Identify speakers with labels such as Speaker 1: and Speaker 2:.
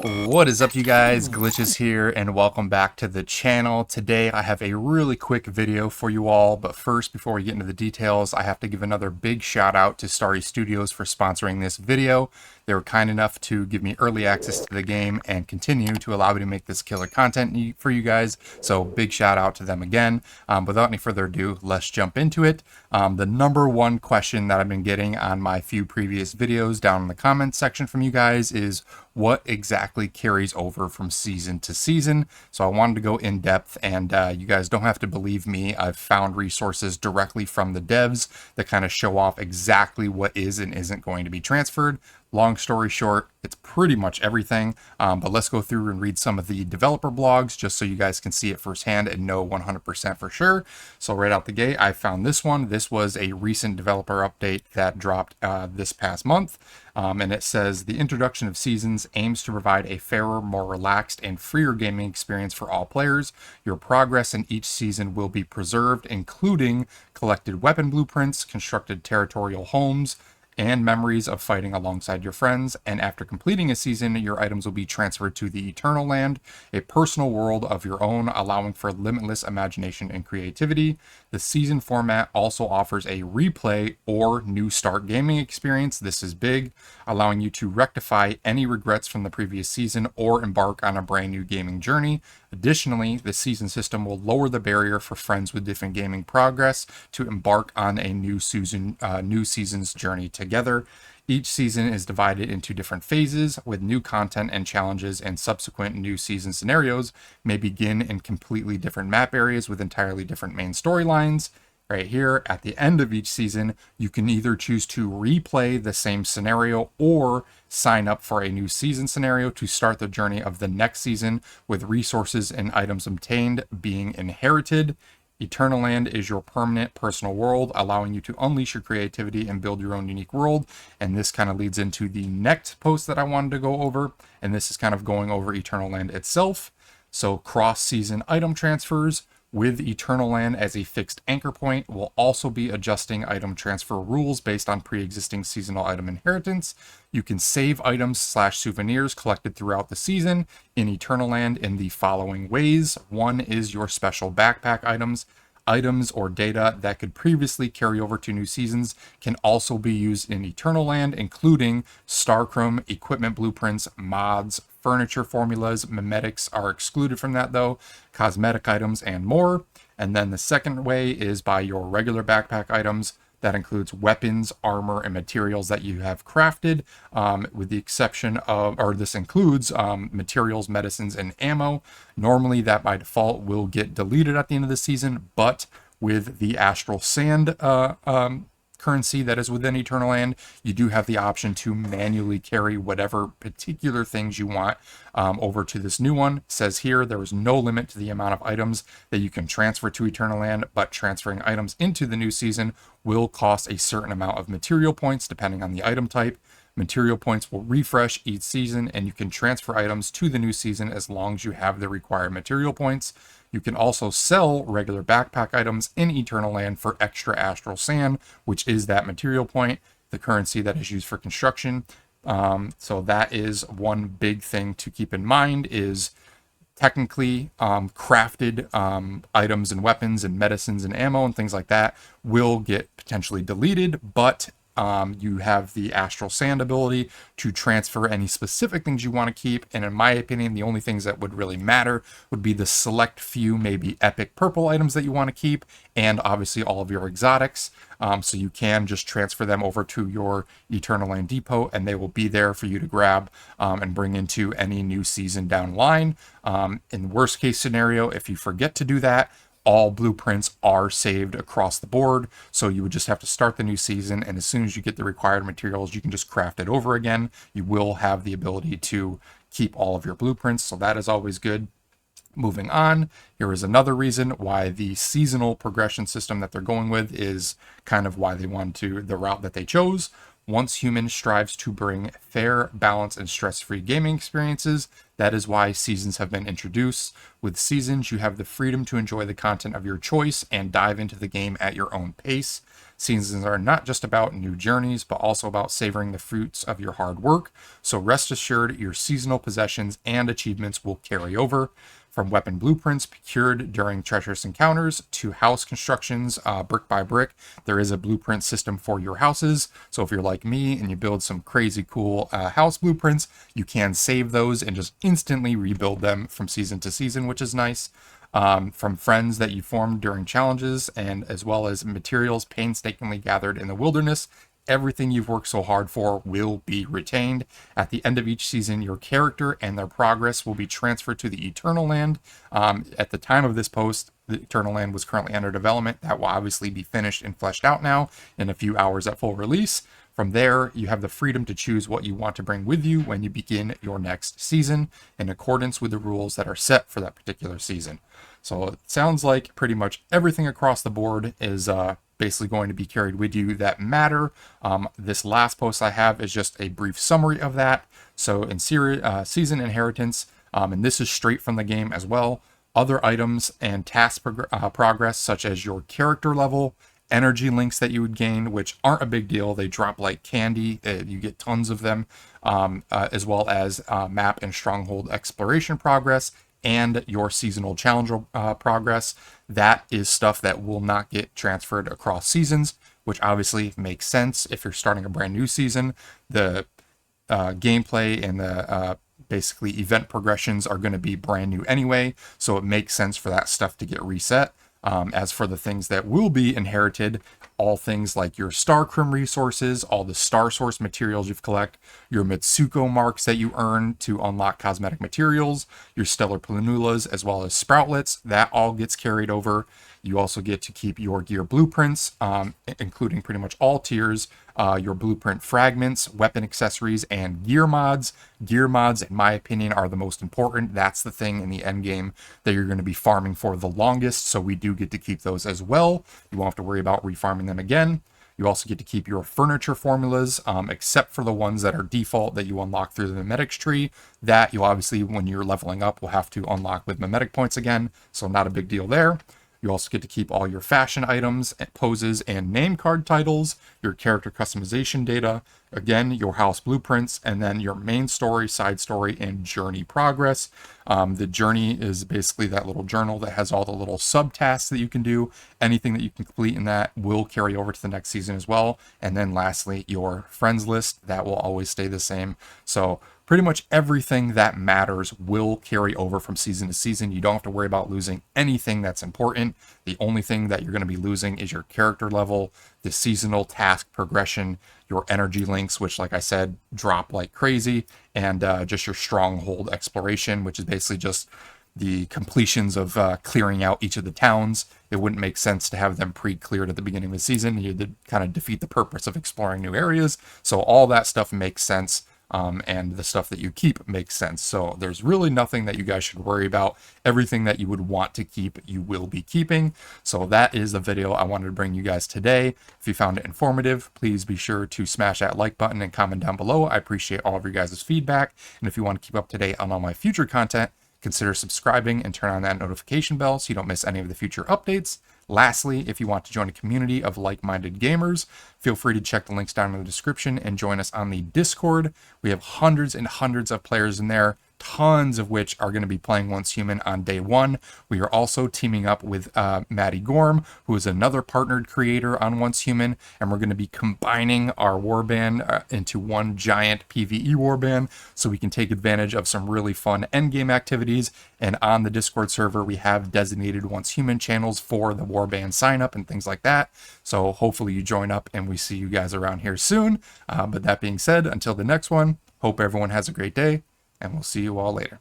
Speaker 1: What is up, you guys? Glitchiz here, and welcome back to the channel. Today I have a really quick video for you all, but first, before we get into the details, I have to give another big shout out to Starry Studios for sponsoring this video. They were kind enough to give me early access to the game and continue to allow me to make this killer content for you guys, so big shout out to them again. Without any further ado, let's jump into it. The number one question that I've been getting on my few previous videos down in the comments section from you guys is what exactly carries over from season to season. So I wanted to go in depth, and you guys don't have to believe me. I've found resources directly from the devs that kind of show off exactly what is and isn't going to be transferred. Long story short, it's pretty much everything, but let's go through and read some of the developer blogs just so you guys can see it firsthand and know 100% for sure. So right out the gate, I found this one. This was a recent developer update that dropped this past month, and it says the introduction of seasons aims to provide a fairer, more relaxed, and freer gaming experience for all players. Your progress in each season will be preserved, including collected weapon blueprints, constructed territorial homes, and memories of fighting alongside your friends. And after completing a season, your items will be transferred to the Eternal Land, a personal world of your own, allowing for limitless imagination and creativity. The season format also offers a replay or new start gaming experience. This is big, allowing you to rectify any regrets from the previous season or embark on a brand new gaming journey. Additionally, the season system will lower the barrier for friends with different gaming progress to embark on a new season's journey together. Each season is divided into different phases, with new content and challenges, and subsequent new season scenarios may begin in completely different map areas with entirely different main storylines. Right here, at the end of each season, you can either choose to replay the same scenario or sign up for a new season scenario to start the journey of the next season, with resources and items obtained being inherited. Eternal Land is your permanent personal world, allowing you to unleash your creativity and build your own unique world. And this kind of leads into the next post that I wanted to go over, and this is kind of going over Eternal Land itself. So cross-season item transfers with Eternal Land as a fixed anchor point will also be adjusting item transfer rules based on pre-existing seasonal item inheritance. You can save items/souvenirs collected throughout the season in Eternal Land in the following ways. One is your special backpack items. Items or data that could previously carry over to new seasons can also be used in Eternal Land, including Starchrome, equipment blueprints, mods, furniture formulas. Mimetics are excluded from that though, cosmetic items, and more. And then the second way is by your regular backpack items. That includes weapons, armor, and materials that you have crafted, with the exception of, or this includes materials, medicines, and ammo. Normally that by default will get deleted at the end of the season, but with the Astral Sand currency that is within Eternal Land, you do have the option to manually carry whatever particular things you want over to this new one. It says here there is no limit to the amount of items that you can transfer to Eternal Land, but transferring items into the new season will cost a certain amount of material points depending on the item type. Material points will refresh each season, and you can transfer items to the new season as long as you have the required material points. You can also sell regular backpack items in Eternal Land for extra Astral Sand, which is that material point, the currency that is used for construction. So that is one big thing to keep in mind, is technically crafted items and weapons and medicines and ammo and things like that will get potentially deleted, but you have the Astral Sand ability to transfer any specific things you want to keep. And in my opinion, the only things that would really matter would be the select few, maybe epic purple items that you want to keep, and obviously all of your exotics. So you can just transfer them over to your Eternal Land depot, and they will be there for you to grab and bring into any new season down the line. In worst case scenario, if you forget to do that, all blueprints are saved across the board, so you would just have to start the new season, and as soon as you get the required materials, you can just craft it over again. You will have the ability to keep all of your blueprints, so that is always good. Moving on, here is another reason why the seasonal progression system that they're going with is kind of why they wanted to, the route that they chose. Once Human strives to bring fair, balanced, and stress-free gaming experiences, that is why seasons have been introduced. With seasons, you have the freedom to enjoy the content of your choice and dive into the game at your own pace. Seasons are not just about new journeys, but also about savoring the fruits of your hard work. So rest assured, your seasonal possessions and achievements will carry over. From weapon blueprints procured during treacherous encounters to house constructions brick by brick, there is a blueprint system for your houses. So if you're like me and you build some crazy cool house blueprints, you can save those and just instantly rebuild them from season to season, which is nice. From friends that you formed during challenges, and as well as materials painstakingly gathered in the wilderness. Everything you've worked so hard for will be retained. At the end of each season, your character and their progress will be transferred to the Eternal Land. At the time of this post, the Eternal Land was currently under development. That will obviously be finished and fleshed out now in a few hours at full release. From there, you have the freedom to choose what you want to bring with you when you begin your next season in accordance with the rules that are set for that particular season. So it sounds like pretty much everything across the board is basically going to be carried with you that matter. This last post I have is just a brief summary of that. So in season inheritance, and this is straight from the game as well, other items and task progress, such as your character level, energy links that you would gain, which aren't a big deal. They drop like candy. You get tons of them, as well as map and stronghold exploration progress, and your seasonal challenge progress. That is stuff that will not get transferred across seasons, which obviously makes sense. If you're starting a brand new season, the gameplay and the basically event progressions are going to be brand new anyway, so it makes sense for that stuff to get reset. As for the things that will be inherited, all things like your Starcrim resources, all the Star Source materials you've collected, your Mitsuko marks that you earn to unlock cosmetic materials, your Stellar Planulas, as well as Sproutlets, that all gets carried over. You also get to keep your gear blueprints, including pretty much all tiers, your blueprint fragments, weapon accessories, and gear mods. Gear mods, in my opinion, are the most important. That's the thing in the end game that you're going to be farming for the longest, so we do get to keep those as well. You won't have to worry about refarming them again. You also get to keep your furniture formulas, except for the ones that are default that you unlock through the Mimetics tree. That you obviously, when you're leveling up, will have to unlock with Mimetic points again, so not a big deal there. You also get to keep all your fashion items, poses, and name card titles, your character customization data, again, your house blueprints, and then your main story, side story, and journey progress. The journey is basically that little journal that has all the little subtasks that you can do. Anything that you can complete in that will carry over to the next season as well. And then lastly, your friends list, that will always stay the same. So pretty much everything that matters will carry over from season to season. You don't have to worry about losing anything that's important. The only thing that you're going to be losing is your character level, the seasonal task progression, your energy links, which, like I said, drop like crazy, and just your stronghold exploration, which is basically just the completions of clearing out each of the towns. It wouldn't make sense to have them pre-cleared at the beginning of the season. You'd kind of defeat the purpose of exploring new areas. So all that stuff makes sense. And the stuff that you keep makes sense. So there's really nothing that you guys should worry about. Everything that you would want to keep, you will be keeping. So that is the video I wanted to bring you guys today. If you found it informative, please be sure to smash that like button and comment down below. I appreciate all of your guys' feedback. And if you want to keep up to date on all my future content, consider subscribing and turn on that notification bell so you don't miss any of the future updates. Lastly, if you want to join a community of like-minded gamers, feel free to check the links down in the description and join us on the Discord. We have hundreds and hundreds of players in there, tons of which are going to be playing Once Human on day one. We are also teaming up with Maddie Gorm, who is another partnered creator on Once Human, and we're going to be combining our warband into one giant PvE warband so we can take advantage of some really fun endgame activities. And on the Discord server, we have designated Once Human channels for the warband sign up and things like that. So hopefully you join up and we see you guys around here soon. But that being said, until the next one, hope everyone has a great day, and we'll see you all later.